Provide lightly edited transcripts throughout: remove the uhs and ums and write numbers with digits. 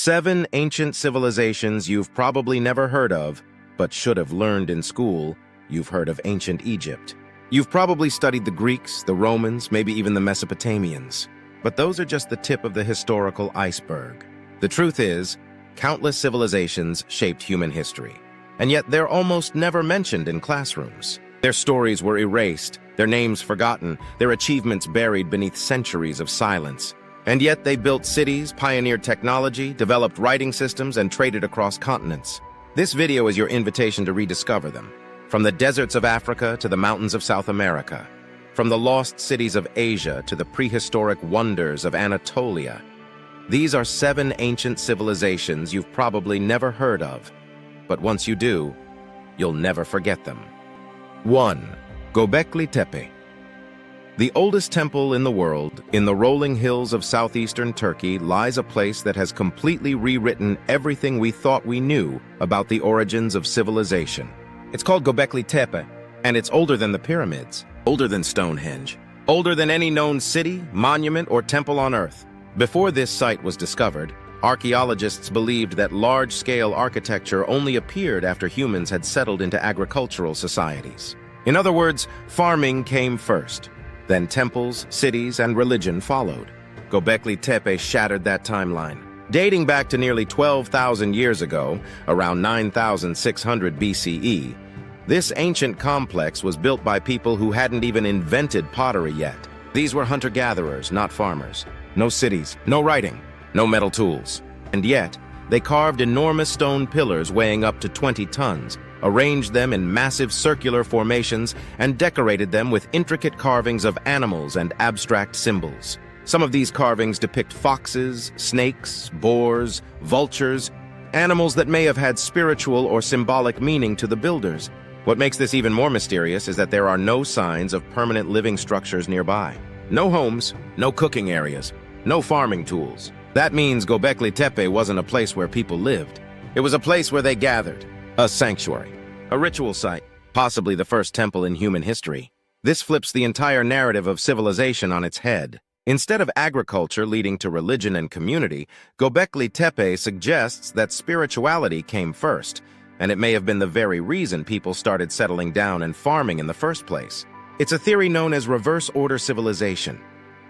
7 ancient civilizations you've probably never heard of, but should have learned in school. You've heard of ancient Egypt. You've probably studied the Greeks, the Romans, maybe even the Mesopotamians. But those are just the tip of the historical iceberg. The truth is, countless civilizations shaped human history. And yet they're almost never mentioned in classrooms. Their stories were erased, their names forgotten, their achievements buried beneath centuries of silence. And yet they built cities, pioneered technology, developed writing systems, and traded across continents. This video is your invitation to rediscover them. From the deserts of Africa to the mountains of South America. From the lost cities of Asia to the prehistoric wonders of Anatolia. These are 7 ancient civilizations you've probably never heard of. But once you do, you'll never forget them. 1. Göbekli Tepe. The oldest temple in the world, in the rolling hills of southeastern Turkey, lies a place that has completely rewritten everything we thought we knew about the origins of civilization. It's called Göbekli Tepe, and it's older than the pyramids, older than Stonehenge, older than any known city, monument, or temple on Earth. Before this site was discovered, archaeologists believed that large-scale architecture only appeared after humans had settled into agricultural societies. In other words, farming came first. Then temples, cities, and religion followed. Göbekli Tepe shattered that timeline. Dating back to nearly 12,000 years ago, around 9,600 BCE, this ancient complex was built by people who hadn't even invented pottery yet. These were hunter-gatherers, not farmers. No cities, no writing, no metal tools. And yet, they carved enormous stone pillars weighing up to 20 tons, arranged them in massive circular formations, and decorated them with intricate carvings of animals and abstract symbols. Some of these carvings depict foxes, snakes, boars, vultures, animals that may have had spiritual or symbolic meaning to the builders. What makes this even more mysterious is that there are no signs of permanent living structures nearby. No homes, no cooking areas, no farming tools. That means Göbekli Tepe wasn't a place where people lived. It was a place where they gathered. A sanctuary, a ritual site, possibly the first temple in human history. This flips the entire narrative of civilization on its head. Instead of agriculture leading to religion and community, Göbekli Tepe suggests that spirituality came first, and it may have been the very reason people started settling down and farming in the first place. It's a theory known as reverse-order civilization.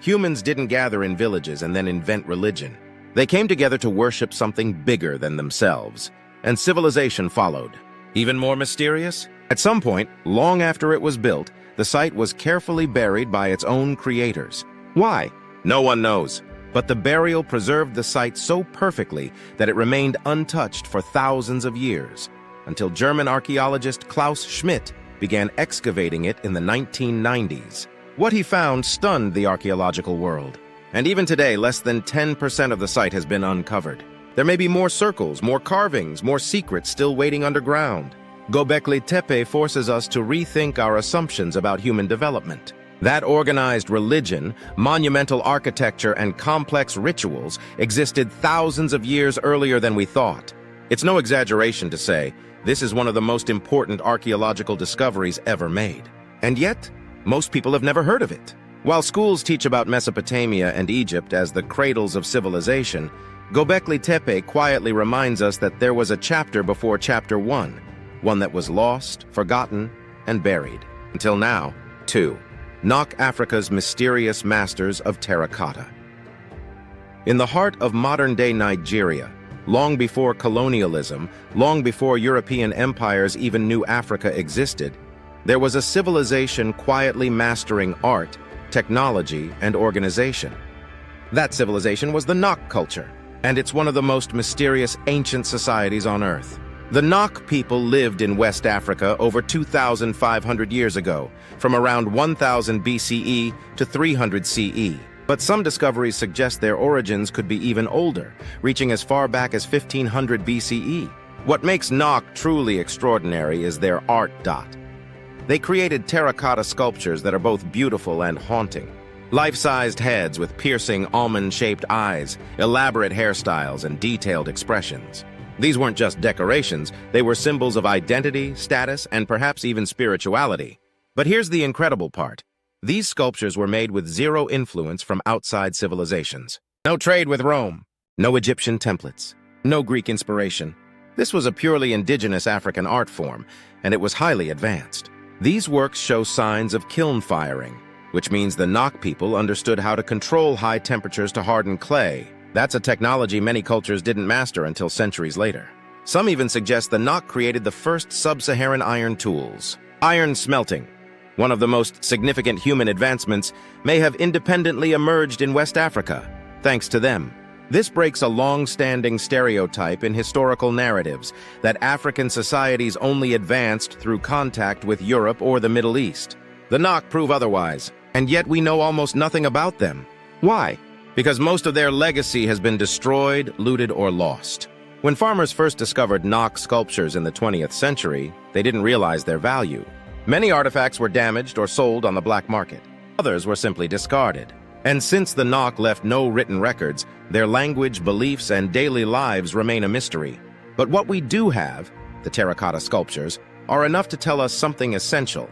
Humans didn't gather in villages and then invent religion. They came together to worship something bigger than themselves. And civilization followed. Even more mysterious? At some point, long after it was built, the site was carefully buried by its own creators. Why? No one knows. But the burial preserved the site so perfectly that it remained untouched for thousands of years, until German archaeologist Klaus Schmidt began excavating it in the 1990s. What he found stunned the archaeological world. And even today, less than 10% of the site has been uncovered. There may be more circles, more carvings, more secrets still waiting underground. Göbekli Tepe forces us to rethink our assumptions about human development. That organized religion, monumental architecture, and complex rituals existed thousands of years earlier than we thought. It's no exaggeration to say, this is one of the most important archaeological discoveries ever made. And yet, most people have never heard of it. While schools teach about Mesopotamia and Egypt as the cradles of civilization, Göbekli Tepe quietly reminds us that there was a chapter before chapter 1, one that was lost, forgotten, and buried. Until now. 2. Knock Africa's mysterious masters of terracotta. In the heart of modern-day Nigeria, long before colonialism, long before European empires even knew Africa existed, there was a civilization quietly mastering art, technology, and organization. That civilization was the Knock culture. And it's one of the most mysterious ancient societies on Earth. The Knock people lived in West Africa over 2,500 years ago, from around 1000 BCE to 300 CE. But some discoveries suggest their origins could be even older, reaching as far back as 1500 BCE. What makes Knock truly extraordinary is their art dot. They created terracotta sculptures that are both beautiful and haunting. Life-sized heads with piercing almond-shaped eyes, elaborate hairstyles, and detailed expressions. These weren't just decorations, they were symbols of identity, status, and perhaps even spirituality. But here's the incredible part. These sculptures were made with zero influence from outside civilizations. No trade with Rome, no Egyptian templates, No Greek inspiration. This was a purely indigenous African art form, and it was highly advanced. These works show signs of kiln firing, which means the Nok people understood how to control high temperatures to harden clay. That's a technology many cultures didn't master until centuries later. Some even suggest the Nok created the first sub-Saharan iron tools. Iron smelting, one of the most significant human advancements, may have independently emerged in West Africa, thanks to them. This breaks a long-standing stereotype in historical narratives that African societies only advanced through contact with Europe or the Middle East. The Nok prove otherwise, and yet we know almost nothing about them. Why? Because most of their legacy has been destroyed, looted, or lost. When farmers first discovered Nok sculptures in the 20th century, they didn't realize their value. Many artifacts were damaged or sold on the black market. Others were simply discarded. And since the Nok left no written records, their language, beliefs, and daily lives remain a mystery. But what we do have, the terracotta sculptures, are enough to tell us something essential: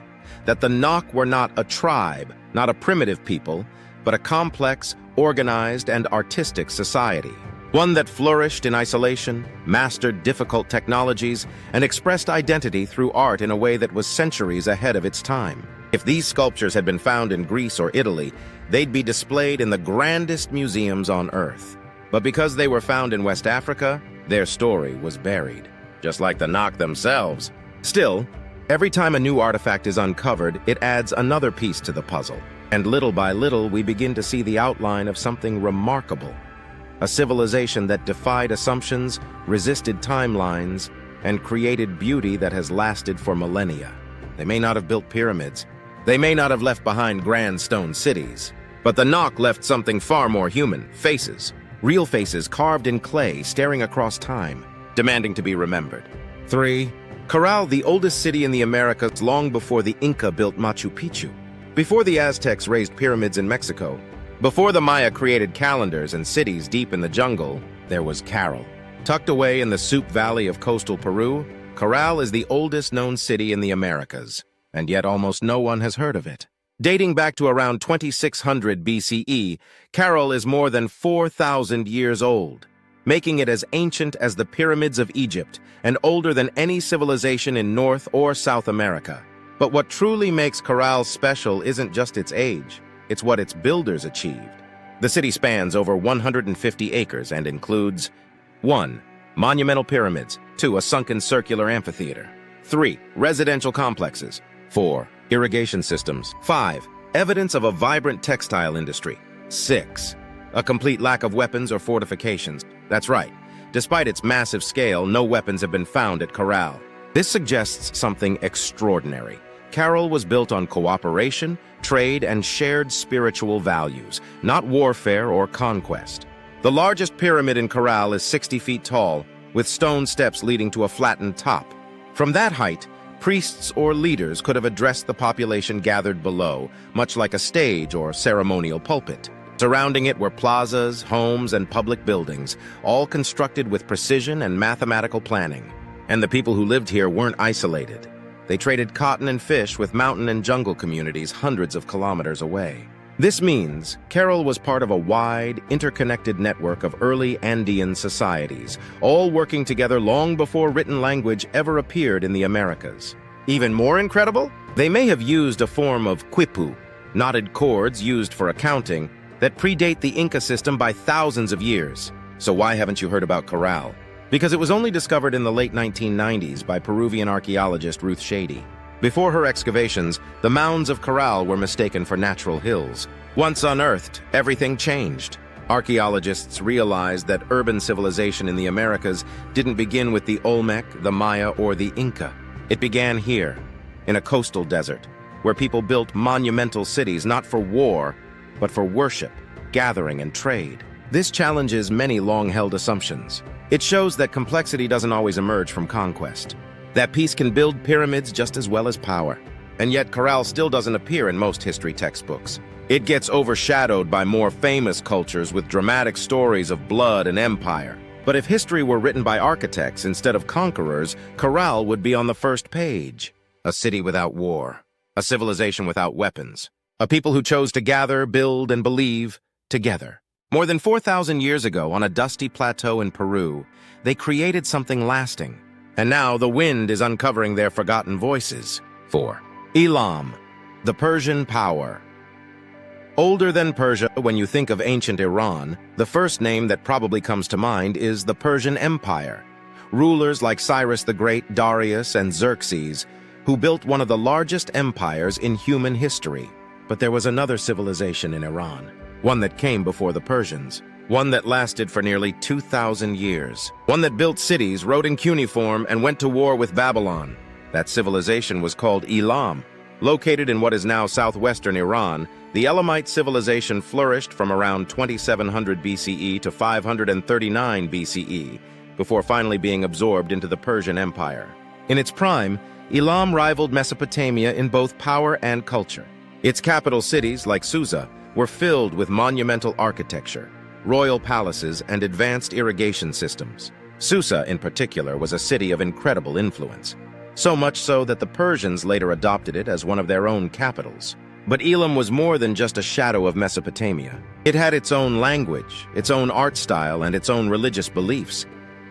that the Nok were not a tribe, not a primitive people, but a complex, organized, and artistic society. One that flourished in isolation, mastered difficult technologies, and expressed identity through art in a way that was centuries ahead of its time. If these sculptures had been found in Greece or Italy, they'd be displayed in the grandest museums on Earth. But because they were found in West Africa, their story was buried, just like the Nok themselves. Still, every time a new artifact is uncovered, it adds another piece to the puzzle. And little by little, we begin to see the outline of something remarkable. A civilization that defied assumptions, resisted timelines, and created beauty that has lasted for millennia. They may not have built pyramids. They may not have left behind grand stone cities. But the Nok left something far more human: faces. Real faces carved in clay, staring across time, demanding to be remembered. 3. Caral, the oldest city in the Americas long before the Inca built Machu Picchu. Before the Aztecs raised pyramids in Mexico, before the Maya created calendars and cities deep in the jungle, there was Caral. Tucked away in the Soup Valley of coastal Peru, Caral is the oldest known city in the Americas, and yet almost no one has heard of it. Dating back to around 2600 BCE, Caral is more than 4,000 years old, making it as ancient as the pyramids of Egypt and older than any civilization in North or South America. But what truly makes Caral special isn't just its age, it's what its builders achieved. The city spans over 150 acres and includes 1. Monumental pyramids. 2. A sunken circular amphitheater. 3. Residential complexes. 4. Irrigation systems. 5. Evidence of a vibrant textile industry. 6. A complete lack of weapons or fortifications. That's right. Despite its massive scale, no weapons have been found at Caral. This suggests something extraordinary. Caral was built on cooperation, trade, and shared spiritual values, not warfare or conquest. The largest pyramid in Caral is 60 feet tall, with stone steps leading to a flattened top. From that height, priests or leaders could have addressed the population gathered below, much like a stage or ceremonial pulpit. Surrounding it were plazas, homes, and public buildings, all constructed with precision and mathematical planning. And the people who lived here weren't isolated. They traded cotton and fish with mountain and jungle communities hundreds of kilometers away. This means Caral was part of a wide, interconnected network of early Andean societies, all working together long before written language ever appeared in the Americas. Even more incredible, they may have used a form of quipu, knotted cords used for accounting, that predate the Inca system by thousands of years. So why haven't you heard about Caral? Because it was only discovered in the late 1990s by Peruvian archaeologist Ruth Shady. Before her excavations, the mounds of Caral were mistaken for natural hills. Once unearthed, everything changed. Archaeologists realized that urban civilization in the Americas didn't begin with the Olmec, the Maya, or the Inca. It began here, in a coastal desert, where people built monumental cities not for war, but for worship, gathering, and trade. This challenges many long-held assumptions. It shows that complexity doesn't always emerge from conquest, that peace can build pyramids just as well as power. And yet Caral still doesn't appear in most history textbooks. It gets overshadowed by more famous cultures with dramatic stories of blood and empire. But if history were written by architects instead of conquerors, Caral would be on the first page. A city without war, a civilization without weapons, a people who chose to gather, build, and believe together. More than 4,000 years ago, on a dusty plateau in Peru, they created something lasting. And now the wind is uncovering their forgotten voices. 4. Elam, the Persian power. Older than Persia, when you think of ancient Iran, the first name that probably comes to mind is the Persian Empire. Rulers like Cyrus the Great, Darius, and Xerxes, who built one of the largest empires in human history. But there was another civilization in Iran, one that came before the Persians, one that lasted for nearly 2,000 years, one that built cities, rode in cuneiform, and went to war with Babylon. That civilization was called Elam. Located in what is now southwestern Iran, the Elamite civilization flourished from around 2700 BCE to 539 BCE, before finally being absorbed into the Persian Empire. In its prime, Elam rivaled Mesopotamia in both power and culture. Its capital cities, like Susa, were filled with monumental architecture, royal palaces, and advanced irrigation systems. Susa, in particular, was a city of incredible influence, so much so that the Persians later adopted it as one of their own capitals. But Elam was more than just a shadow of Mesopotamia. It had its own language, its own art style, and its own religious beliefs,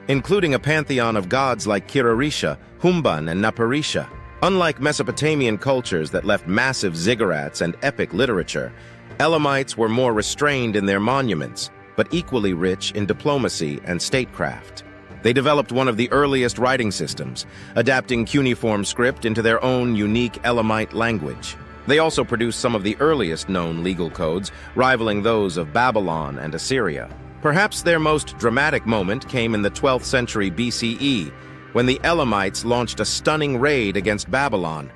including a pantheon of gods like Kirarisha, Humban, and Naparisha. Unlike Mesopotamian cultures that left massive ziggurats and epic literature, Elamites were more restrained in their monuments, but equally rich in diplomacy and statecraft. They developed one of the earliest writing systems, adapting cuneiform script into their own unique Elamite language. They also produced some of the earliest known legal codes, rivaling those of Babylon and Assyria. Perhaps their most dramatic moment came in the 12th century BCE, when the Elamites launched a stunning raid against Babylon,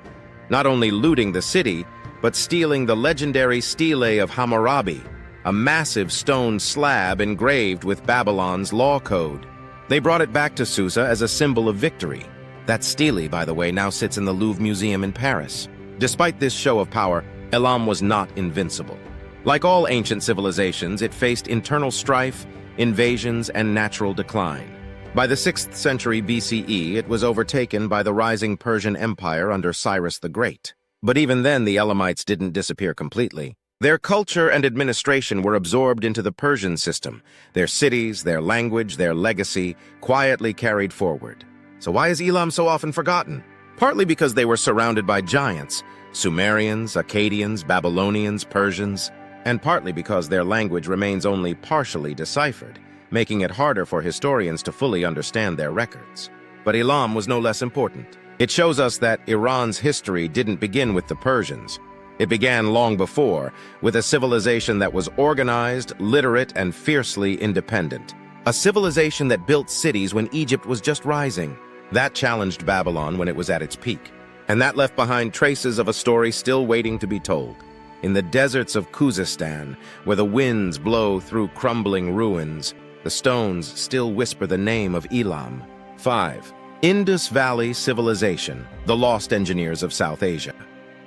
not only looting the city, but stealing the legendary stele of Hammurabi, a massive stone slab engraved with Babylon's law code. They brought it back to Susa as a symbol of victory. That stele, by the way, now sits in the Louvre Museum in Paris. Despite this show of power, Elam was not invincible. Like all ancient civilizations, it faced internal strife, invasions, and natural decline. By the 6th century BCE, it was overtaken by the rising Persian Empire under Cyrus the Great. But even then, the Elamites didn't disappear completely. Their culture and administration were absorbed into the Persian system, their cities, their language, their legacy, quietly carried forward. So why is Elam so often forgotten? Partly because they were surrounded by giants, Sumerians, Akkadians, Babylonians, Persians, and partly because their language remains only partially deciphered, making it harder for historians to fully understand their records. But Elam was no less important. It shows us that Iran's history didn't begin with the Persians. It began long before, with a civilization that was organized, literate, and fiercely independent. A civilization that built cities when Egypt was just rising. That challenged Babylon when it was at its peak. And that left behind traces of a story still waiting to be told. In the deserts of Khuzestan, where the winds blow through crumbling ruins, the stones still whisper the name of Elam. 5. Indus Valley Civilization, the lost engineers of South Asia.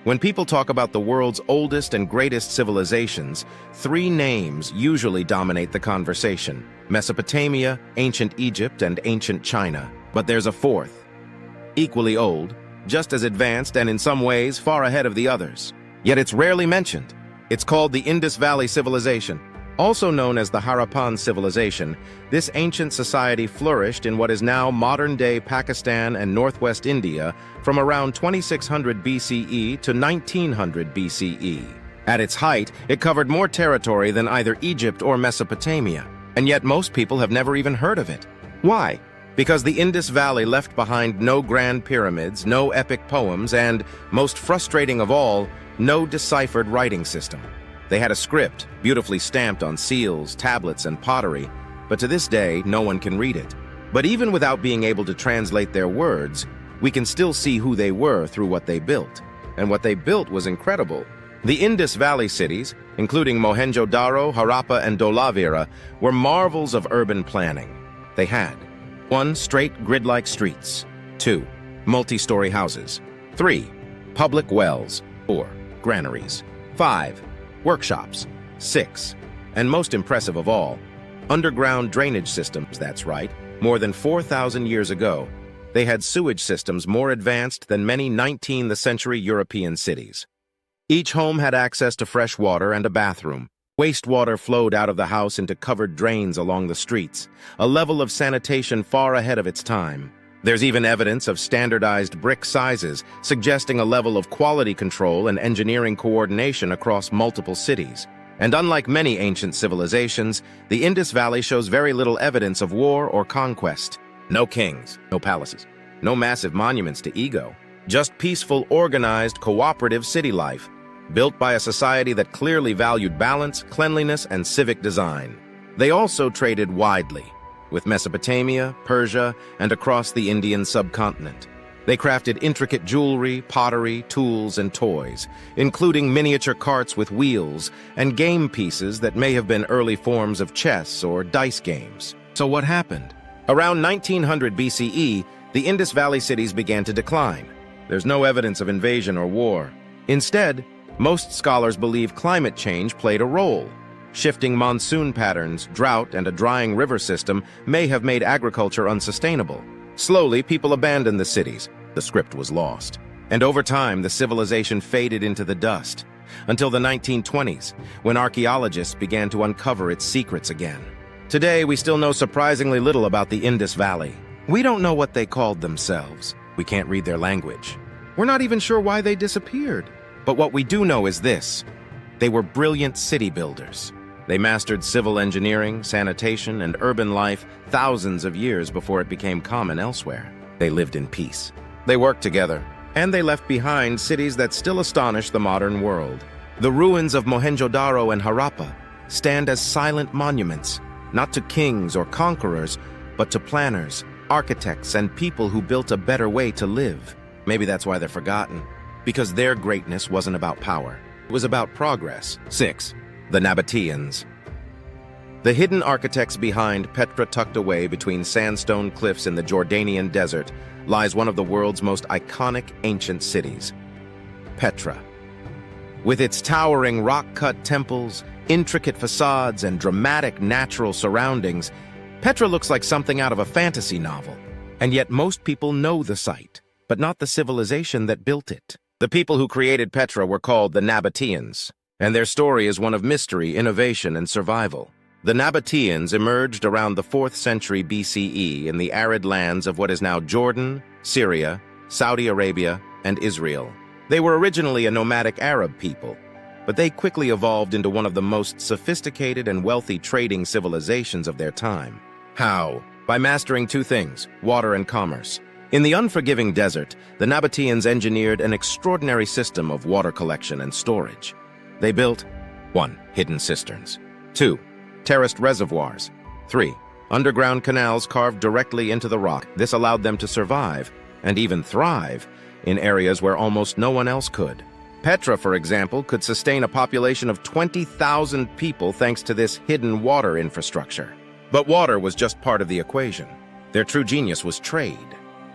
When people talk about the world's oldest and greatest civilizations, 3 names usually dominate the conversation: Mesopotamia, ancient Egypt, and ancient China. But there's a 4th, equally old, just as advanced, and in some ways far ahead of the others. Yet it's rarely mentioned. It's called the Indus Valley Civilization. Also known as the Harappan Civilization, this ancient society flourished in what is now modern-day Pakistan and northwest India from around 2600 BCE to 1900 BCE. At its height, it covered more territory than either Egypt or Mesopotamia, and yet most people have never even heard of it. Why? Because the Indus Valley left behind no grand pyramids, no epic poems, and, most frustrating of all, no deciphered writing system. They had a script, beautifully stamped on seals, tablets, and pottery, but to this day, no one can read it. But even without being able to translate their words, we can still see who they were through what they built. And what they built was incredible. The Indus Valley cities, including Mohenjo-Daro, Harappa, and Dholavira, were marvels of urban planning. They had 1. Straight grid-like streets. 2. Multi-story houses. 3. Public wells. 4. Granaries. 5. Workshops. 6. And most impressive of all, underground drainage systems. That's right. More than 4,000 years ago, they had sewage systems more advanced than many 19th century European cities. Each home had access to fresh water and a bathroom, Wastewater flowed out of the house into covered drains along the streets, a level of sanitation far ahead of its time. There's even evidence of standardized brick sizes, suggesting a level of quality control and engineering coordination across multiple cities. And unlike many ancient civilizations, the Indus Valley shows very little evidence of war or conquest. No kings, no palaces, no massive monuments to ego. Just peaceful, organized, cooperative city life, built by a society that clearly valued balance, cleanliness, and civic design. They also traded widely, with Mesopotamia, Persia, and across the Indian subcontinent. They crafted intricate jewelry, pottery, tools, and toys, including miniature carts with wheels and game pieces that may have been early forms of chess or dice games. So what happened? Around 1900 BCE, the Indus Valley cities began to decline. There's no evidence of invasion or war. Instead, most scholars believe climate change played a role. Shifting monsoon patterns, drought, and a drying river system may have made agriculture unsustainable. Slowly, people abandoned the cities. The script was lost. And over time, the civilization faded into the dust, until the 1920s, when archaeologists began to uncover its secrets again. Today, we still know surprisingly little about the Indus Valley. We don't know what they called themselves. We can't read their language. We're not even sure why they disappeared. But what we do know is this: they were brilliant city builders. They mastered civil engineering, sanitation, and urban life thousands of years before it became common elsewhere. They lived in peace. They worked together, and they left behind cities that still astonish the modern world. The ruins of Mohenjo-daro and Harappa stand as silent monuments, not to kings or conquerors, but to planners, architects, and people who built a better way to live. Maybe that's why they're forgotten, because their greatness wasn't about power. It was about progress. 6. The Nabataeans. The hidden architects behind Petra, tucked away between sandstone cliffs in the Jordanian desert, lies one of the world's most iconic ancient cities, Petra. With its towering rock-cut temples, intricate facades, and dramatic natural surroundings, Petra looks like something out of a fantasy novel. And yet most people know the site, but not the civilization that built it. The people who created Petra were called the Nabataeans, and their story is one of mystery, innovation, and survival. The Nabataeans emerged around the 4th century BCE in the arid lands of what is now Jordan, Syria, Saudi Arabia, and Israel. They were originally a nomadic Arab people, but they quickly evolved into one of the most sophisticated and wealthy trading civilizations of their time. How? By mastering two things: water and commerce. In the unforgiving desert, the Nabataeans engineered an extraordinary system of water collection and storage. They built 1. Hidden cisterns. 2. Terraced reservoirs. 3. Underground canals carved directly into the rock. This allowed them to survive, and even thrive, in areas where almost no one else could. Petra, for example, could sustain a population of 20,000 people thanks to this hidden water infrastructure. But water was just part of the equation. Their true genius was trade.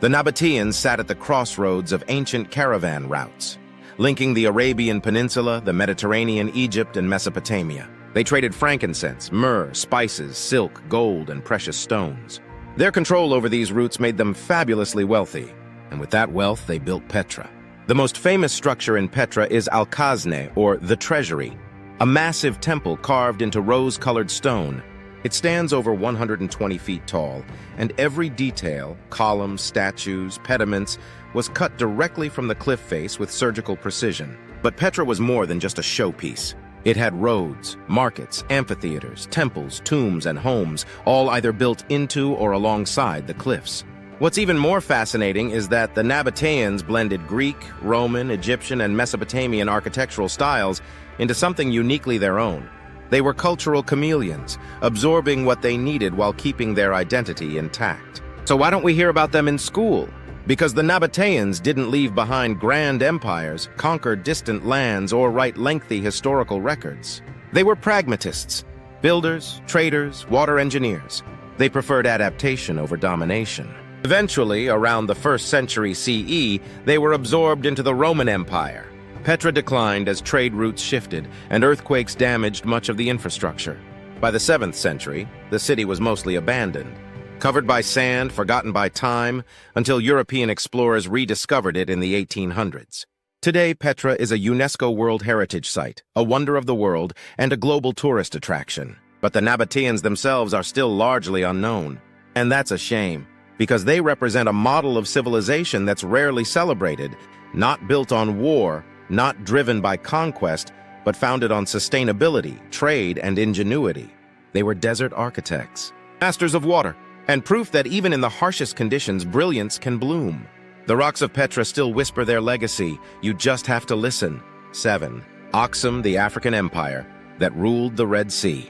The Nabataeans sat at the crossroads of ancient caravan routes, linking the Arabian Peninsula, the Mediterranean, Egypt, and Mesopotamia. They traded frankincense, myrrh, spices, silk, gold, and precious stones. Their control over these routes made them fabulously wealthy, and with that wealth, they built Petra. The most famous structure in Petra is Al-Khazne, or the Treasury, a massive temple carved into rose-colored stone. It stands over 120 feet tall, and every detail, columns, statues, pediments, was cut directly from the cliff face with surgical precision. But Petra was more than just a showpiece. It had roads, markets, amphitheaters, temples, tombs, and homes, all either built into or alongside the cliffs. What's even more fascinating is that the Nabataeans blended Greek, Roman, Egyptian, and Mesopotamian architectural styles into something uniquely their own. They were cultural chameleons, absorbing what they needed while keeping their identity intact. So why don't we hear about them in school? Because the Nabataeans didn't leave behind grand empires, conquer distant lands, or write lengthy historical records. They were pragmatists, builders, traders, water engineers. They preferred adaptation over domination. Eventually, around the 1st century CE, they were absorbed into the Roman Empire. Petra declined as trade routes shifted, and earthquakes damaged much of the infrastructure. By the 7th century, the city was mostly abandoned, covered by sand, forgotten by time, until European explorers rediscovered it in the 1800s. Today, Petra is a UNESCO World Heritage Site, a wonder of the world, and a global tourist attraction. But the Nabataeans themselves are still largely unknown. And that's a shame, because they represent a model of civilization that's rarely celebrated, not built on war, not driven by conquest, but founded on sustainability, trade, and ingenuity. They were desert architects, masters of water, and proof that even in the harshest conditions, brilliance can bloom. The rocks of Petra still whisper their legacy. You just have to listen. 7. Aksum, the African empire that ruled the Red Sea.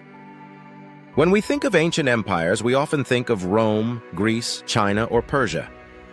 When we think of ancient empires, we often think of Rome, Greece, China, or Persia.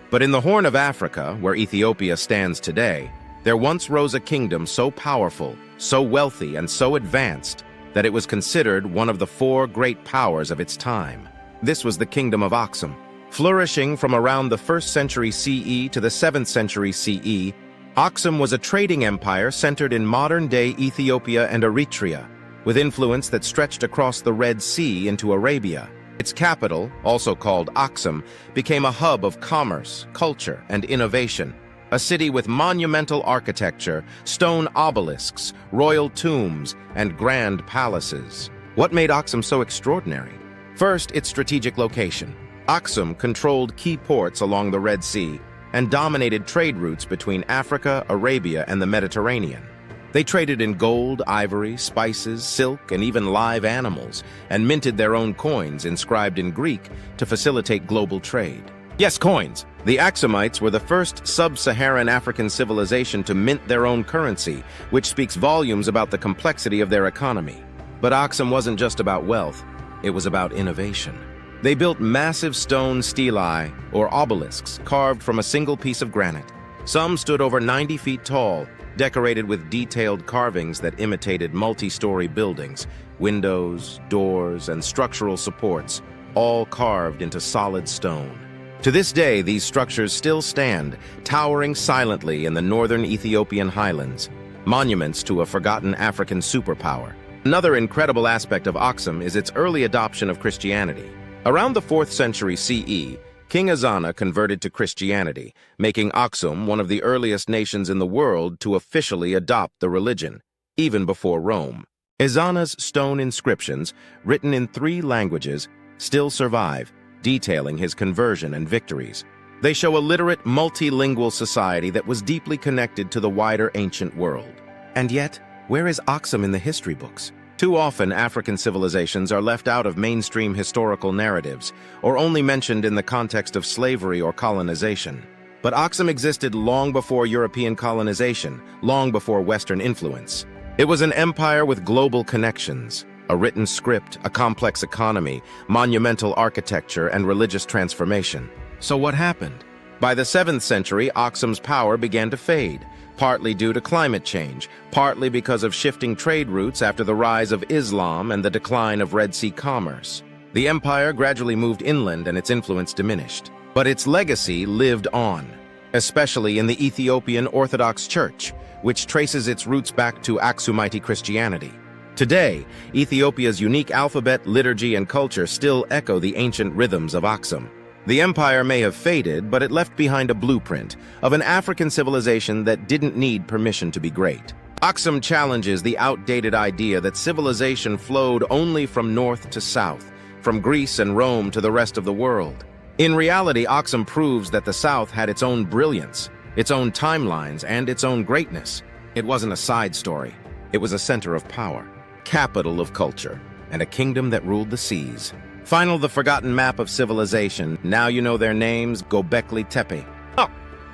But in the Horn of Africa, where Ethiopia stands today, there once rose a kingdom so powerful, so wealthy, and so advanced that it was considered one of the 4 great powers of its time. This was the Kingdom of Aksum. Flourishing from around the 1st century CE to the 7th century CE, Aksum was a trading empire centered in modern-day Ethiopia and Eritrea, with influence that stretched across the Red Sea into Arabia. Its capital, also called Aksum, became a hub of commerce, culture, and innovation, a city with monumental architecture, stone obelisks, royal tombs, and grand palaces. What made Aksum so extraordinary? First, its strategic location. Aksum controlled key ports along the Red Sea and dominated trade routes between Africa, Arabia, and the Mediterranean. They traded in gold, ivory, spices, silk, and even live animals, and minted their own coins inscribed in Greek to facilitate global trade. Yes, coins! The Aksumites were the first sub-Saharan African civilization to mint their own currency, which speaks volumes about the complexity of their economy. But Aksum wasn't just about wealth, it was about innovation. They built massive stone stelae, or obelisks, carved from a single piece of granite. Some stood over 90 feet tall, decorated with detailed carvings that imitated multi-story buildings, windows, doors, and structural supports, all carved into solid stone. To this day, these structures still stand, towering silently in the northern Ethiopian highlands, monuments to a forgotten African superpower. Another incredible aspect of Aksum is its early adoption of Christianity. Around the 4th century CE, King Ezana converted to Christianity, making Aksum one of the earliest nations in the world to officially adopt the religion, even before Rome. Ezana's stone inscriptions, written in 3 languages, still survive, detailing his conversion and victories. They show a literate, multilingual society that was deeply connected to the wider ancient world. And yet, where is Aksum in the history books? Too often, African civilizations are left out of mainstream historical narratives, or only mentioned in the context of slavery or colonization. But Aksum existed long before European colonization, long before Western influence. It was an empire with global connections, a written script, a complex economy, monumental architecture, and religious transformation. So what happened? By the 7th century, Aksum's power began to fade, partly due to climate change, partly because of shifting trade routes after the rise of Islam and the decline of Red Sea commerce. The empire gradually moved inland and its influence diminished. But its legacy lived on, especially in the Ethiopian Orthodox Church, which traces its roots back to Aksumite Christianity. Today, Ethiopia's unique alphabet, liturgy, and culture still echo the ancient rhythms of Aksum. The empire may have faded, but it left behind a blueprint of an African civilization that didn't need permission to be great. Aksum challenges the outdated idea that civilization flowed only from north to south, from Greece and Rome to the rest of the world. In reality, Aksum proves that the South had its own brilliance, its own timelines, and its own greatness. It wasn't a side story. It was a center of power, capital of culture, and a kingdom that ruled the seas. Final, the forgotten map of civilization. Now you know their names: Göbekli Tepe,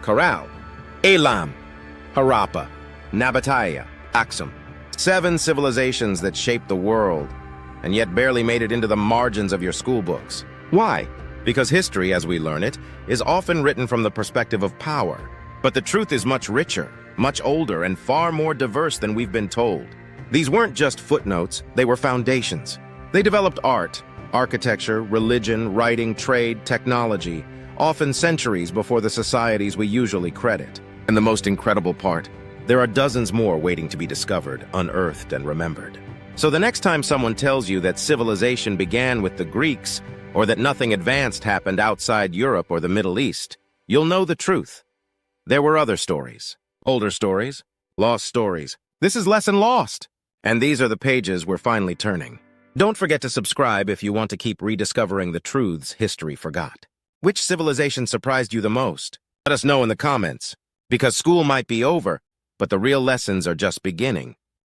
Caral, Elam, Harappa, Nabataeans, Aksum. 7 civilizations that shaped the world, and yet barely made it into the margins of your school books. Why? Because history, as we learn it, is often written from the perspective of power. But the truth is much richer, much older, and far more diverse than we've been told. These weren't just footnotes, they were foundations. They developed art, architecture, religion, writing, trade, technology, often centuries before the societies we usually credit. And the most incredible part, there are dozens more waiting to be discovered, unearthed, and remembered. So the next time someone tells you that civilization began with the Greeks, or that nothing advanced happened outside Europe or the Middle East, you'll know the truth. There were other stories. Older stories, lost stories. This is Lesson Lost. And these are the pages we're finally turning. Don't forget to subscribe if you want to keep rediscovering the truths history forgot. Which civilization surprised you the most? Let us know in the comments. Because school might be over, but the real lessons are just beginning.